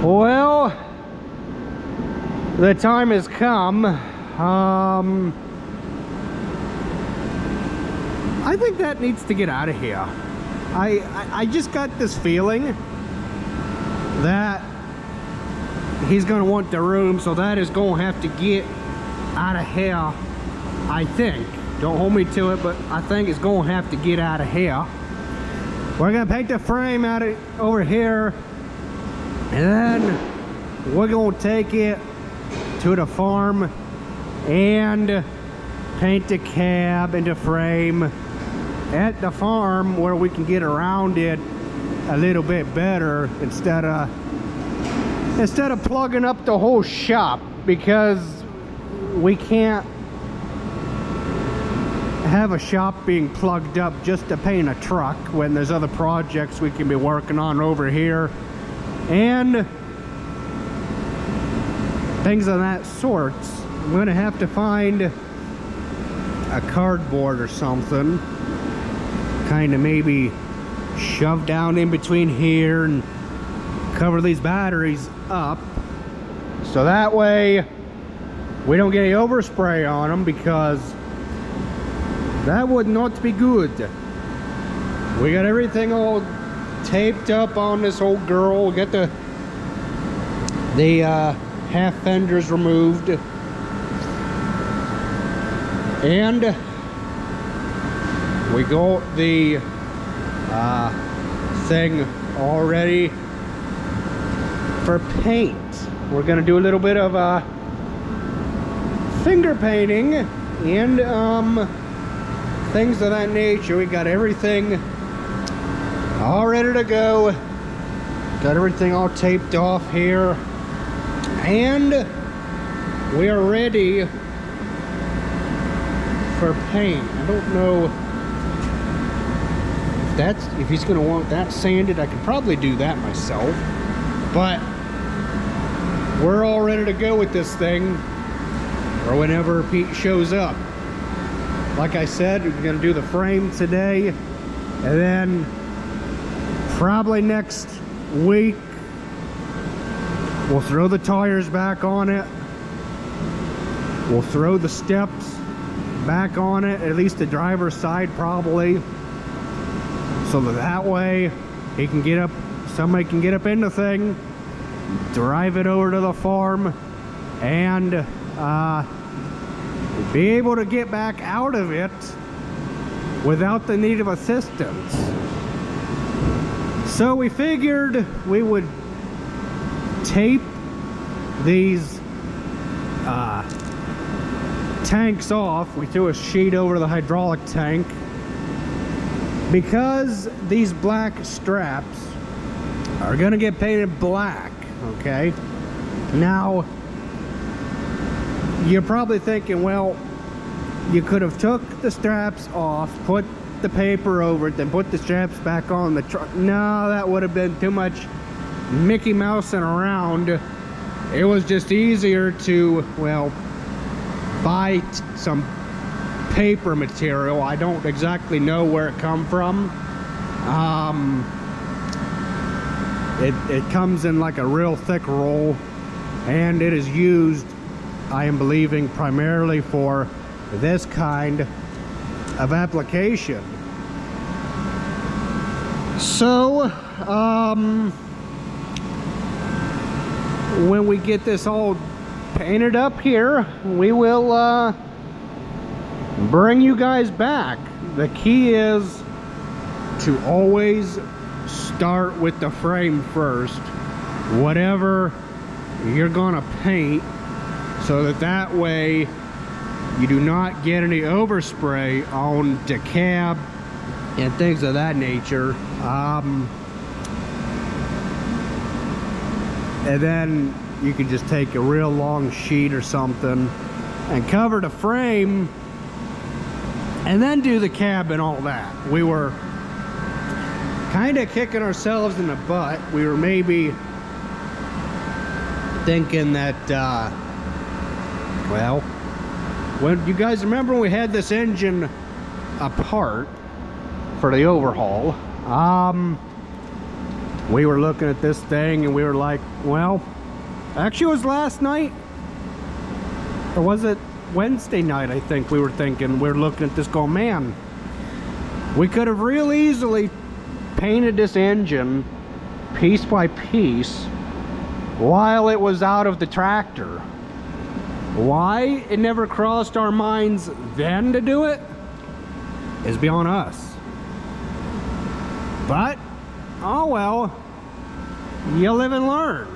Well, the time has come. I think that needs to get out of here. I just got this feeling that he's gonna want the room, so that is gonna have to get out of here. I think. Don't hold me to it, but I think it's gonna have to get out of here. We're gonna paint the frame out of over here, and then we're gonna take it to the farm and paint the cab and the frame at the farm where we can get around it a little bit better instead of plugging up the whole shop, because we can't have a shop being plugged up just to paint a truck when there's other projects we can be working on over here and things of that sort. I'm gonna have to find a cardboard or something, kind of maybe shove down in between here and cover these batteries up, so that way we don't get any overspray on them, because that would not be good. We got everything all taped up on this old girl. Get the half fenders removed, and we got the thing all ready for paint. We're gonna do a little bit of finger painting and things of that nature. We got everything all ready to go. Got everything all taped off here, and we are ready for paint. I don't know if he's gonna want that sanded. I could probably do that myself, but we're all ready to go with this thing, or whenever Pete shows up. Like I said, we're gonna do the frame today, and then probably next week we'll throw the tires back on it. We'll throw the steps back on it, at least the driver's side probably, so that way he can get up, somebody can get up in the thing, drive it over to the farm, and be able to get back out of it without the need of assistance. So we figured we would tape these tanks off. We threw a sheet over the hydraulic tank because these black straps are gonna get painted black, okay? Now, you're probably thinking, well, you could have took the straps off, put the paper over it, then put the straps back on the truck. No, that would have been too much Mickey Mousing around. It was just easier to, well, buy some paper material. I don't exactly know where it come from. It comes in like a real thick roll, and it is used, I am believing, primarily for this kind of application. So when we get this all painted up here, we will bring you guys back. The key is to always start with the frame first, whatever you're gonna paint, so that way you do not get any overspray on the cab and things of that nature. And then you can just take a real long sheet or something and cover the frame, and then do the cab and all that. We were kind of kicking ourselves in the butt. We were maybe thinking that well, when you guys remember when we had this engine apart for the overhaul, we were looking at this thing and we were like, well, actually it was last night, or was it Wednesday night? I think we were thinking, we were looking at this going, man, we could have real easily painted this engine piece by piece while it was out of the tractor. Why it never crossed our minds then to do it is beyond us. But, oh well, you live and learn.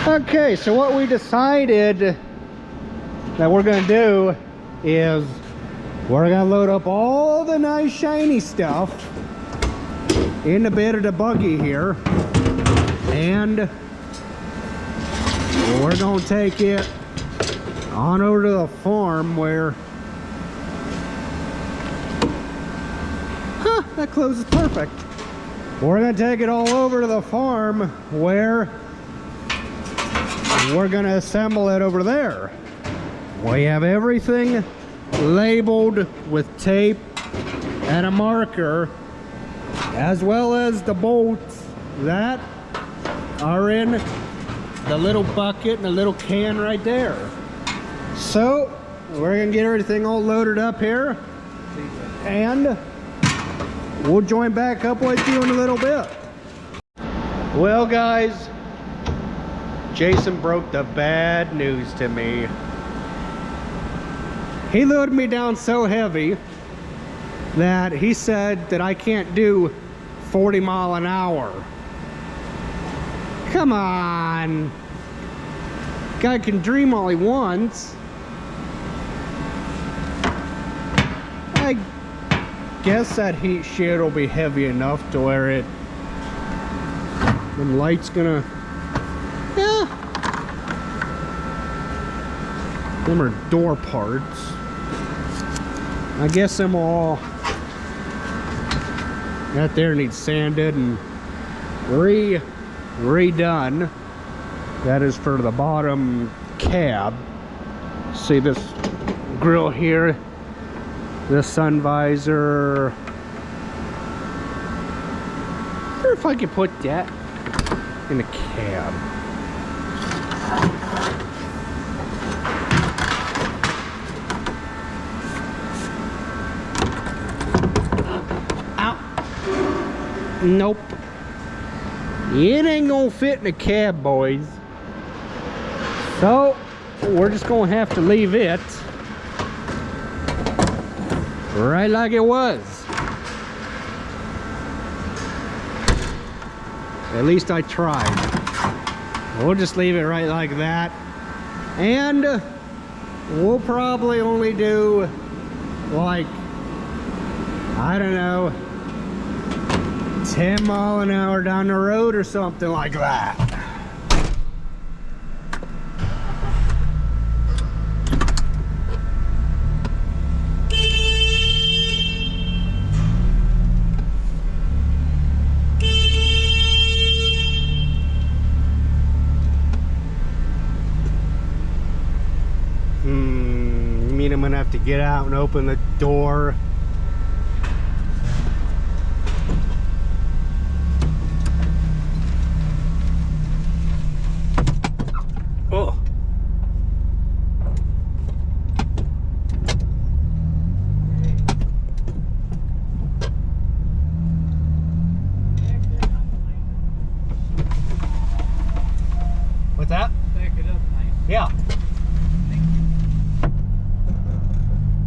Okay, so what we decided that we're gonna do is we're gonna load up all the nice shiny stuff in the bed of the buggy here, and we're gonna take it on over to the farm where, that closes perfect. We're gonna take it all over to the farm where we're gonna assemble it over there. We have everything labeled with tape and a marker, as well as the bolts that are in the little bucket and the little can right there. So we're gonna get everything all loaded up here, and we'll join back up with you in a little bit. Well guys, Jason broke the bad news to me. He loaded me down so heavy that he said that I can't do 40 mile an hour. Come on. Guy can dream all he wants. I guess that heat shield will be heavy enough to where it, the light's gonna, yeah. Them are door parts. I guess them all, that there needs sanded and redone. That is for the bottom cab. See this grill here, the sun visor. I wonder if I could put that in the cab. Nope. It ain't gonna fit in the cab, boys. So we're just gonna have to leave it right like it was. At least I tried. We'll just leave it right like that. And we'll probably only do, like, I don't know, 10 mile an hour down the road or something like that. You mean I'm gonna have to get out and open the door? Yeah.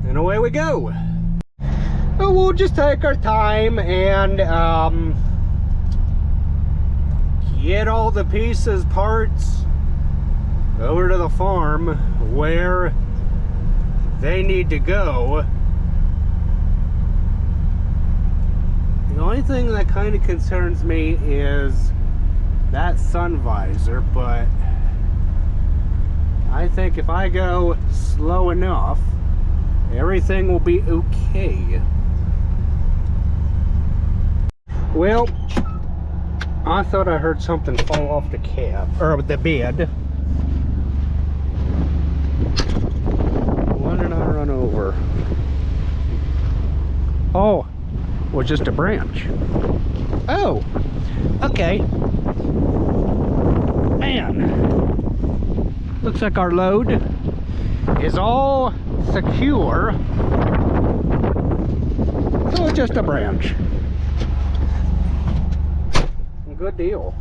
And away we go. So we'll just take our time and get all the pieces, parts over to the farm where they need to go. The only thing that kind of concerns me is that sun visor, but I think if I go slow enough, everything will be okay. Well, I thought I heard something fall off the cab, or the bed. What did I run over? Oh, was just a branch. Oh, okay. Man, looks like our load is all secure. So it's just a branch. Good deal.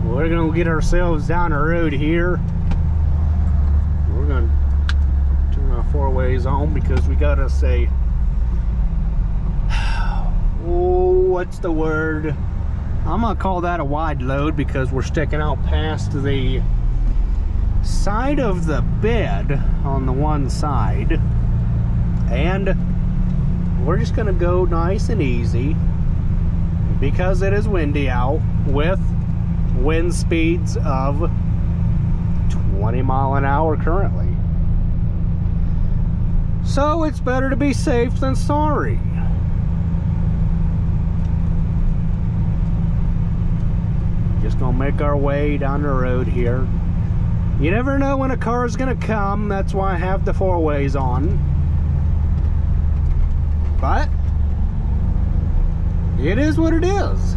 We're gonna get ourselves down the road here. We're gonna turn our four ways on because we gotta say, oh, what's the word? I'm gonna call that a wide load because we're sticking out past the side of the bed on the one side, and we're just gonna go nice and easy because it is windy out with wind speeds of 20 mile an hour currently. So it's better to be safe than sorry. Just gonna make our way down the road here. You never know when a car is gonna come. That's why I have the four ways on. But it is what it is.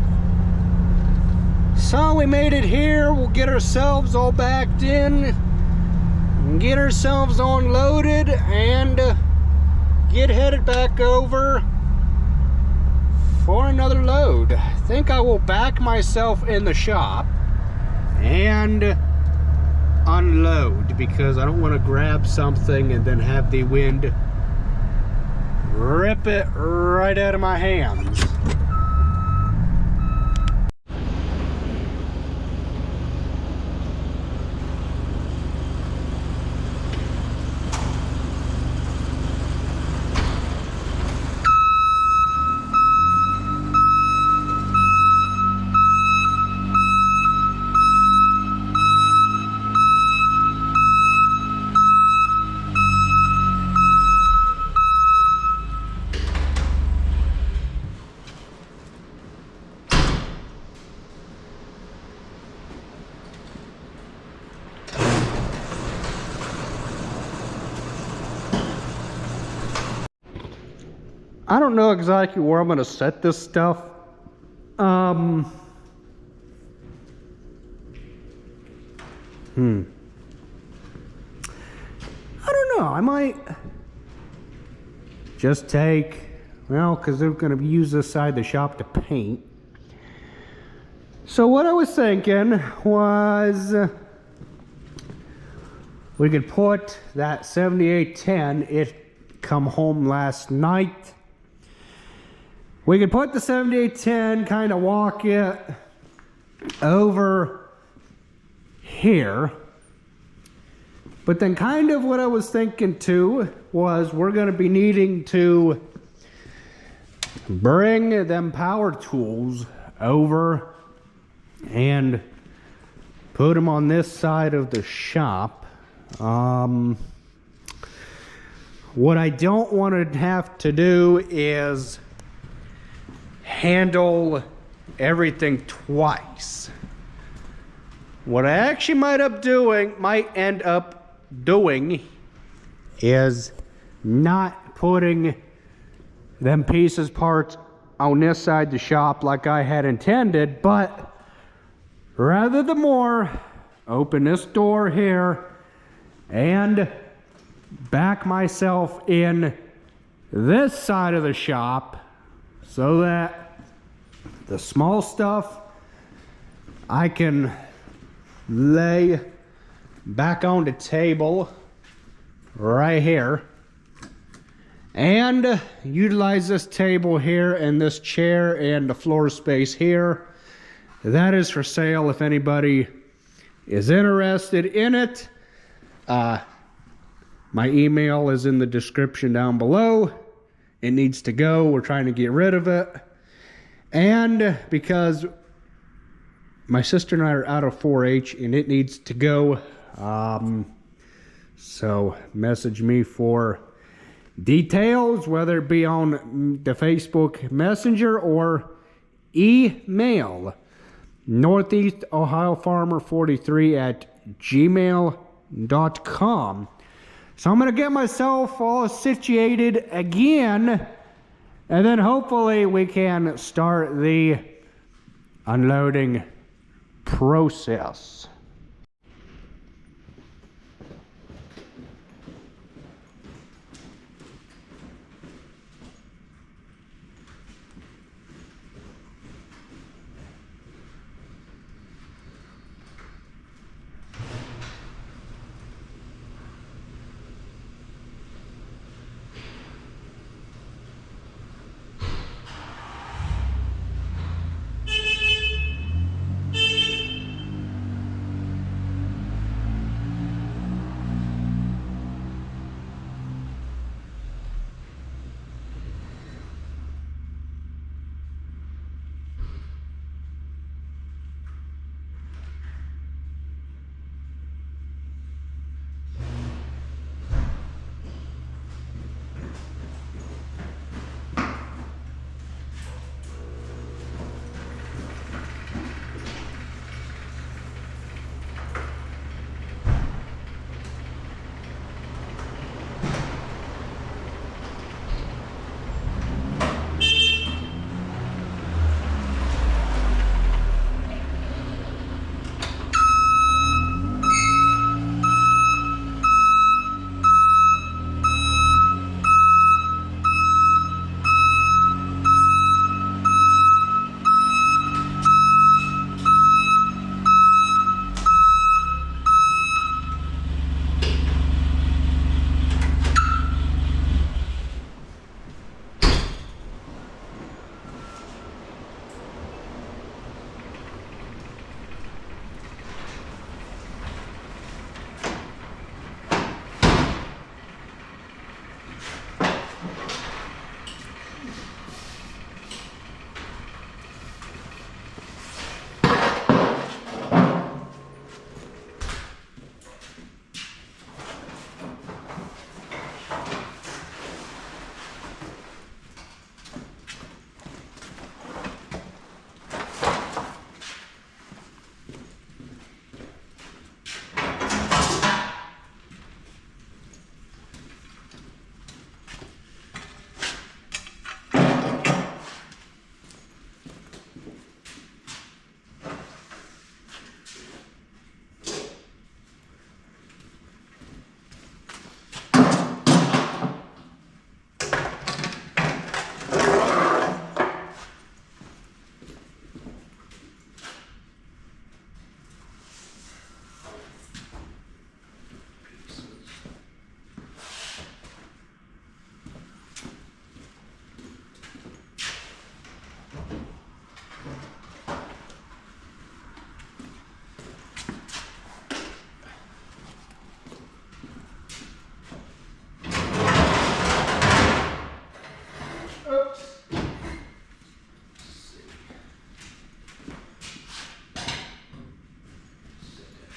So we made it here. We'll get ourselves all backed in, get ourselves unloaded, and get headed back over for another load. I think I will back myself in the shop and unload because I don't want to grab something and then have the wind rip it right out of my hands. I don't know exactly where I'm going to set this stuff. I don't know. I might just take, well, because they're going to use this side of the shop to paint. So what I was thinking was we could put that 7810, it come home last night. We could put the 7810, kind of walk it over here. But then kind of what I was thinking too was we're going to be needing to bring them power tools over and put them on this side of the shop. What I don't want to have to do is handle everything twice. What I actually might end up doing is not putting them parts on this side of the shop like I had intended, but rather the more open this door here and back myself in this side of the shop so that the small stuff I can lay back on the table right here and utilize this table here and this chair and the floor space here. That is for sale if anybody is interested in it. My email is in the description down below. It needs to go. We're trying to get rid of it. And because my sister and I are out of 4-H and it needs to go. So message me for details, whether it be on the Facebook Messenger or email. Northeast Ohio Farmer 43 at gmail.com. So I'm gonna get myself all situated again, and then hopefully we can start the unloading process.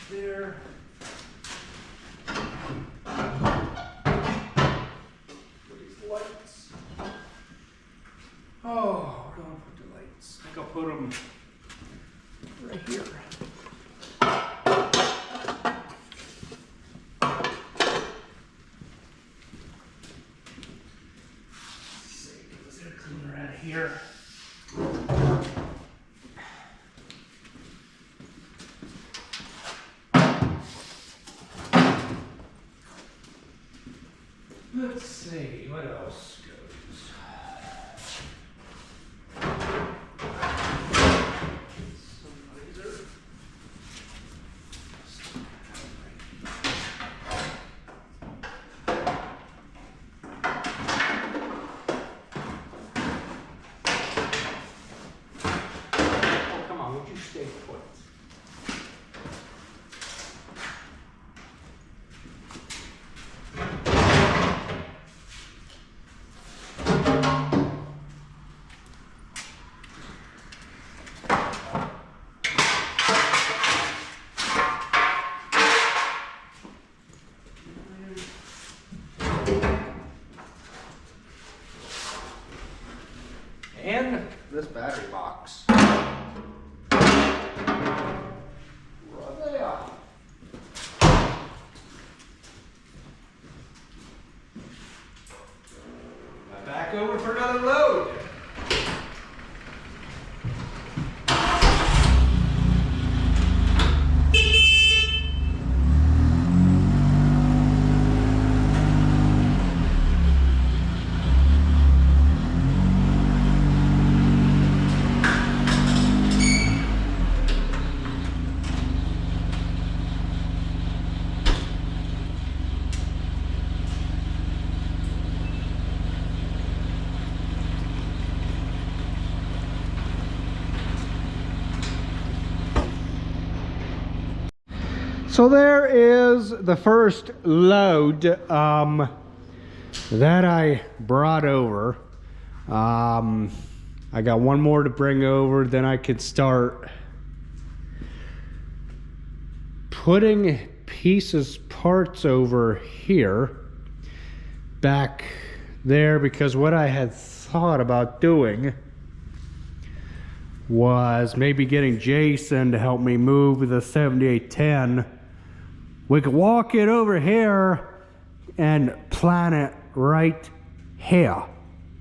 There. These lights. Oh, where do I put the lights? I think I'll put them right here. Let's see, let's get a cleaner out of here. Let's see, what else goes? Some laser. Oh, come on, would you stay put? Back over for another load. So there is the first load that I brought over. I got one more to bring over, then I could start putting parts over here, back there, because what I had thought about doing was maybe getting Jason to help me move the 7810. We could walk it over here and plant it right here.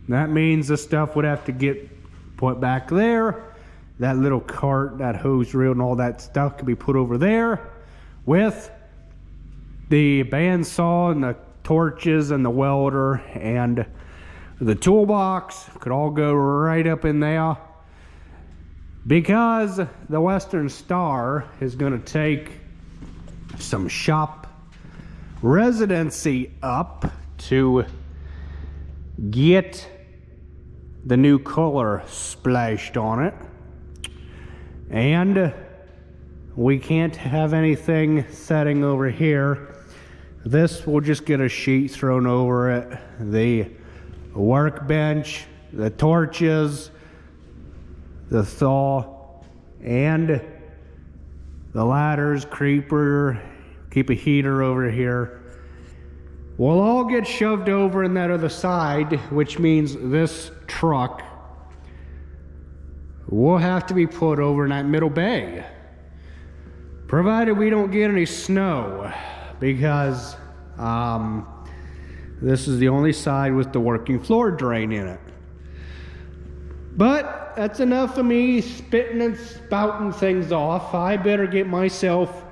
That means the stuff would have to get put back there. That little cart, that hose reel and all that stuff could be put over there, with the bandsaw and the torches and the welder and the toolbox could all go right up in there, because the Westernstar is going to take some shop residency up to get the new color splashed on it, and we can't have anything setting over here. This will just get a sheet thrown over it, the workbench, the torches, the saw, and the ladders, creeper, keep a heater over here, will all get shoved over in that other side, which means this truck will have to be put over in that middle bay, provided we don't get any snow, because this is the only side with the working floor drain in it. But that's enough of me spitting and spouting things off. I better get myself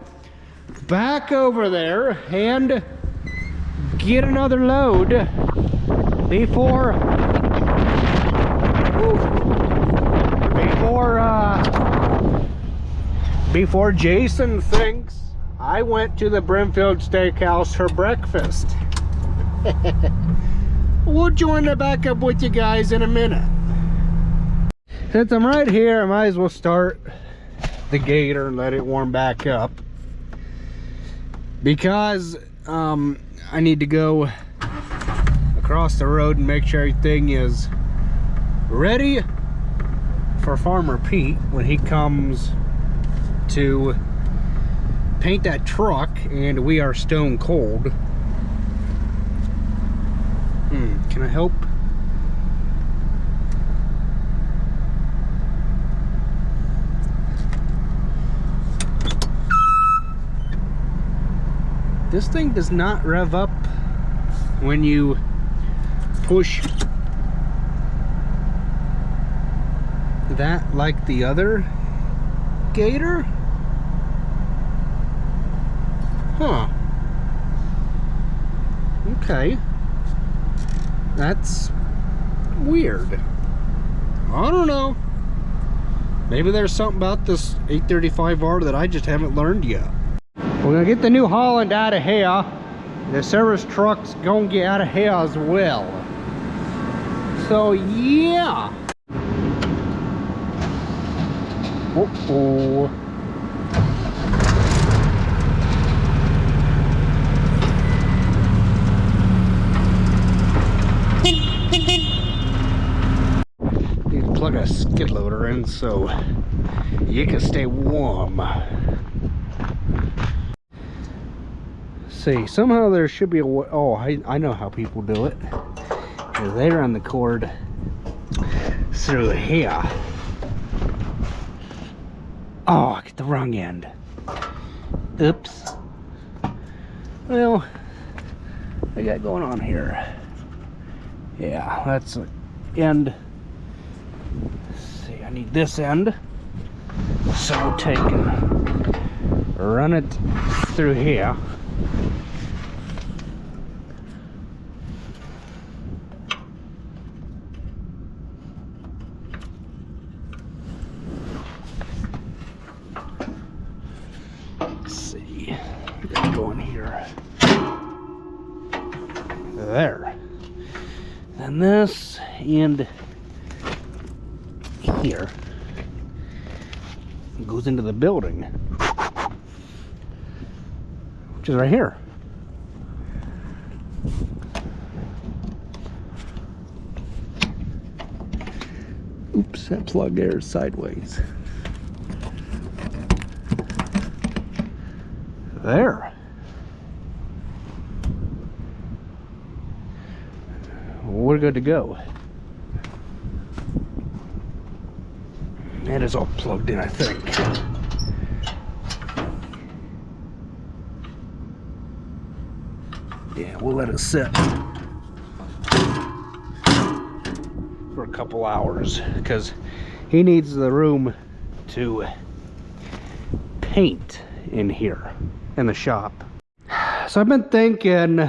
back over there and get another load before Jason thinks I went to the Brimfield Steakhouse for breakfast. We'll join back up with you guys in a minute. Since I'm right here, I might as well start the gator and let it warm back up, because I need to go across the road and make sure everything is ready for Farmer Pete when he comes to paint that truck, and we are stone cold. Can I help? This thing does not rev up when you push that like the other gator. Huh. Okay. That's weird. I don't know. Maybe there's something about this 835R that I just haven't learned yet. We're gonna get the New Holland out of here. The service truck's gonna get out of here as well. So yeah. Uh-oh. Need to plug a skid loader in so you can stay warm. See, somehow there should be a way. Oh, I know how people do it. They run the cord through here. Oh, I get the wrong end. Oops. Well, what I got going on here? Yeah, that's the end. Let's see, I need this end. So we'll take and run it through here. Let's see, we gotta go in here. There. And this end here goes into the building, which is right here. Oops, that plug there is sideways. There. We're good to go. It is all plugged in, I think. Yeah, we'll let it sit for a couple hours because he needs the room to paint in here in the shop. So I've been thinking,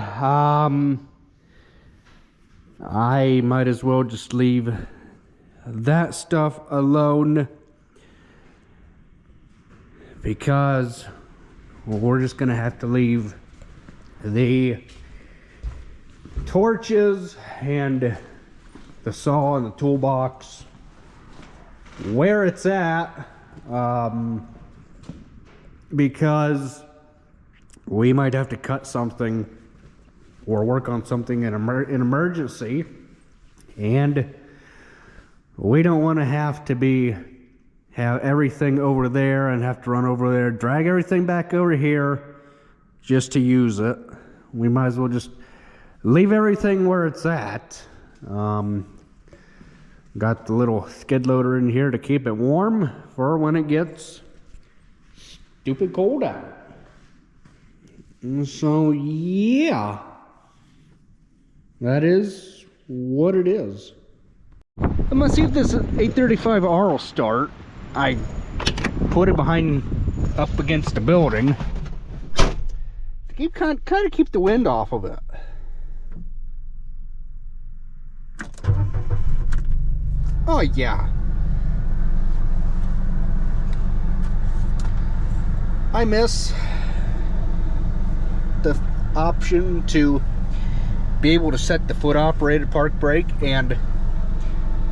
I might as well just leave that stuff alone because we're just gonna have to leave the torches and the saw and the toolbox where it's at, because we might have to cut something or work on something in an emergency, and we don't want to have everything over there and have to run over there, drag everything back over here just to use it. We might as well just leave everything where it's at. Got the little skid loader in here to keep it warm for when it gets stupid cold out. And so yeah, that is what it is. I'm gonna see if this 835 R will start. I put it behind, up against the building to keep kind of keep the wind off of it. Oh yeah. I miss the option to be able to set the foot operated park brake and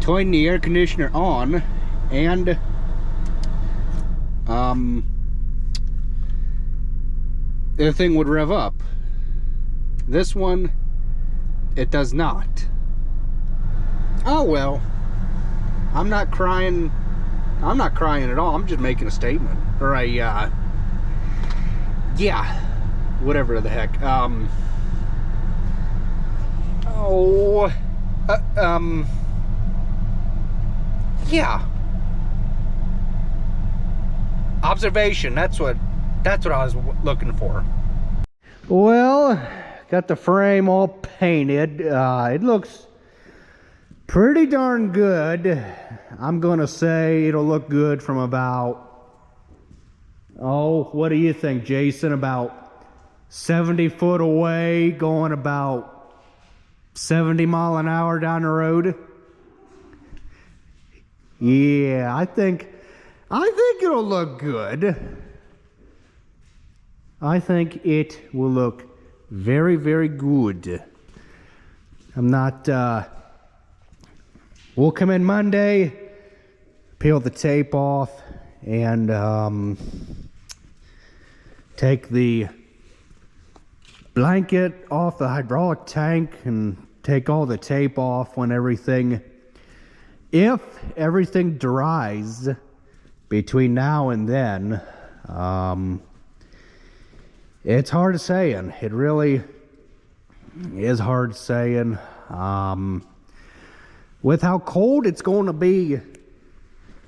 turn the air conditioner on, and the thing would rev up. This one, it does not. Oh well, I'm not crying at all. I'm just making a statement, or a yeah, whatever the heck. Yeah, observation, that's what I was looking for. Well, got the frame all painted. It looks pretty darn good. I'm gonna say it'll look good from about, oh, what do you think, Jason? About 70 foot away, going about 70 mile an hour down the road. Yeah, I think it'll look good. I think it will look very, very good. I'm not, we'll come in Monday, peel the tape off, and take the blanket off the hydraulic tank and take all the tape off when if everything dries between now and then. It's hard saying. It really is hard saying. With how cold it's going to be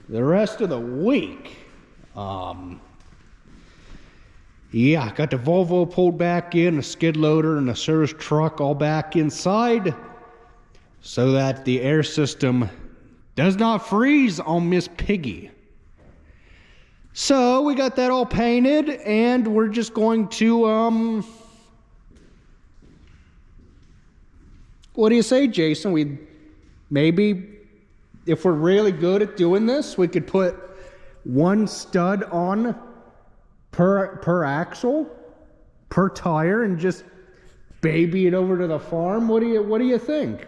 the rest of the week. Yeah, got the Volvo pulled back in, the skid loader and the service truck all back inside. so that the air system does not freeze on Miss Piggy. So we got that all painted, and we're just going to, what do you say, Jason? We maybe, if we're really good at doing this, we could put one stud on per axle, per tire, and just baby it over to the farm. What do you think?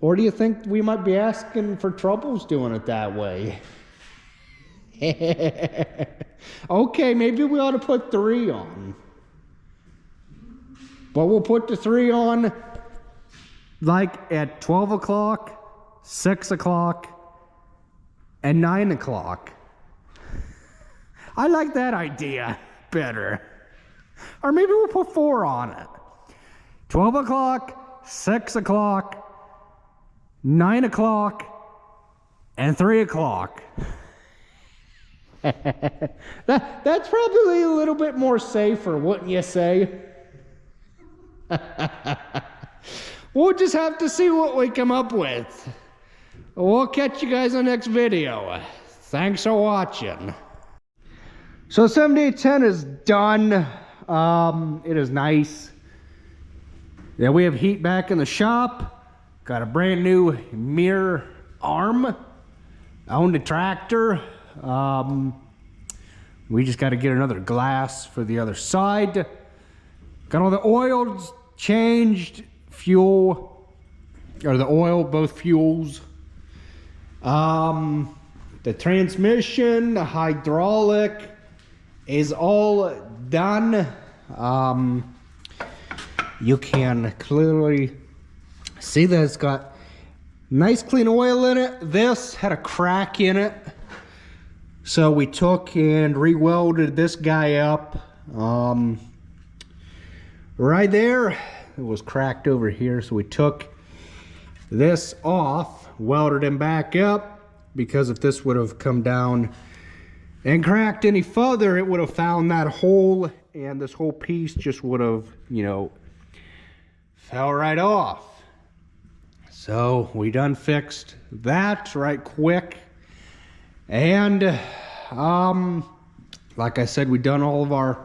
Or do you think we might be asking for troubles doing it that way? Okay, maybe we ought to put 3 on. But we'll put the 3 on like at 12 o'clock, 6 o'clock, and 9 o'clock. I like that idea better. Or maybe we'll put 4 on it. 12 o'clock, 6 o'clock, 9 o'clock, and 3 o'clock. That's probably a little bit more safer, wouldn't you say? We'll just have to see what we come up with. We'll catch you guys on the next video. Thanks for watching. So 7810 is done. It is nice. Yeah, we have heat back in the shop. Got a brand new mirror arm on the tractor. We just got to get another glass for the other side. Got all the oils changed, fuel, or the oil, both fuels. The transmission, the hydraulic is all done. You can clearly see that it's got nice clean oil in it. This had a crack in it, so we took and re-welded this guy up. Right there, it was cracked over here, so we took this off, welded him back up, because if this would have come down and cracked any further, it would have found that hole, and this whole piece just would have, you know, fell right off. So we done fixed that right quick. And like I said, we done all of our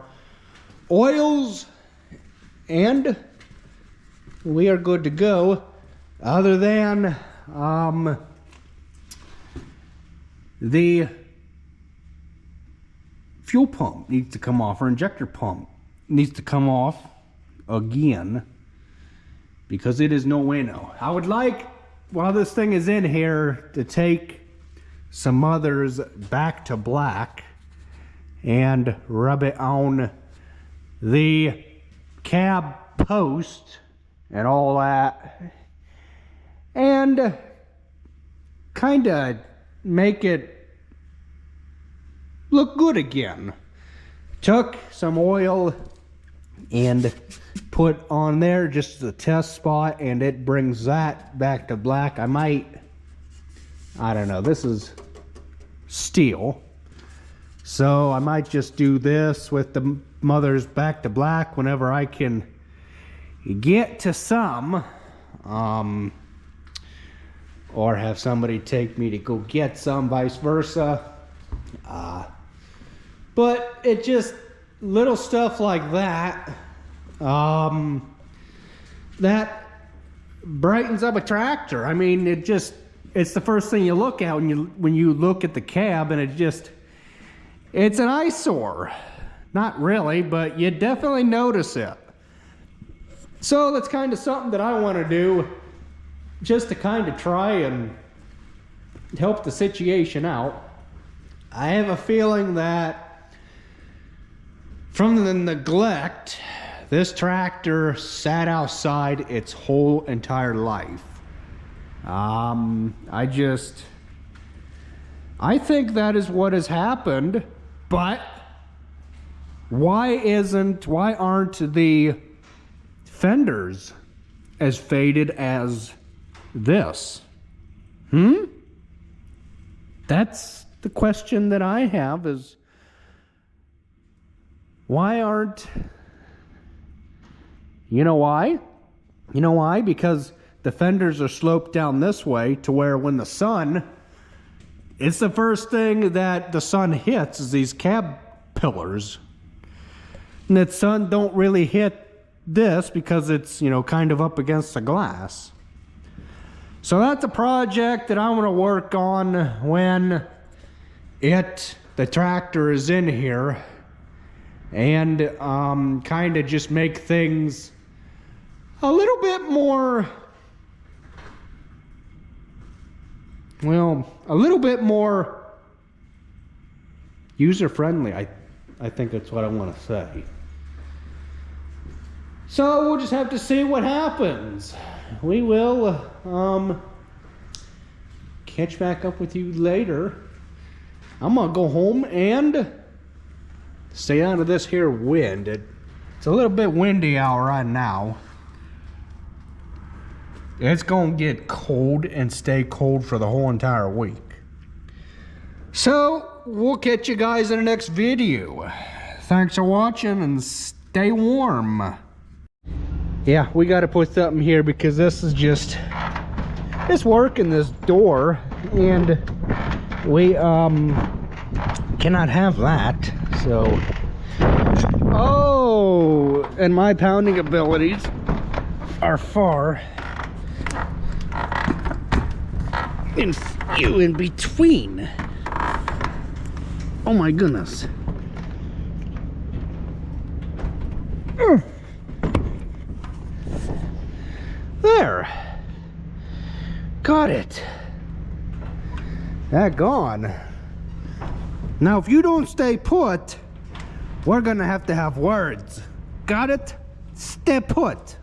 oils, and we are good to go, other than the fuel pump needs to come off, or injector pump needs to come off again, because it is no bueno. I would like, while this thing is in here, to take some mothers back to black and rub it on the cab post and all that, and kind of make it look good again. Took some oil and put on there just the test spot, and it brings that back to black. I don't know, this is steel, so I might just do this with the mothers back to black whenever I can get to some, or have somebody take me to go get some, vice versa. But it just, little stuff like that, that brightens up a tractor. I mean, it's the first thing you look at when you look at the cab, and it's an eyesore. Not really, but you definitely notice it. So that's kind of something that I want to do, just to kind of try and help the situation out. I have a feeling that from the neglect, this tractor sat outside its whole entire life. I think that is what has happened, but why aren't the fenders as faded as this? That's the question that I have, is why aren't You know why? You know why? Because the fenders are sloped down this way to where when the sun, it's the first thing that the sun hits is these cab pillars. And the sun don't really hit this because it's, you know, kind of up against the glass. So that's a project that I'm going to work on when the tractor is in here, and kind of just make things a little bit more, well, a little bit more user-friendly. I think that's what I want to say. So we'll just have to see what happens. We will catch back up with you later. I'm gonna go home and stay out of this here wind. It's a little bit windy out right now. It's gonna get cold and stay cold for the whole entire week. So we'll catch you guys in the next video. Thanks for watching and stay warm. Yeah, we got to put something here because this is just, it's working, this door, and we cannot have that. So, oh, and my pounding abilities are far and few in between. Oh my goodness. There. Got it. That gone. Now if you don't stay put, we're gonna have to have words. Got it? Stay put.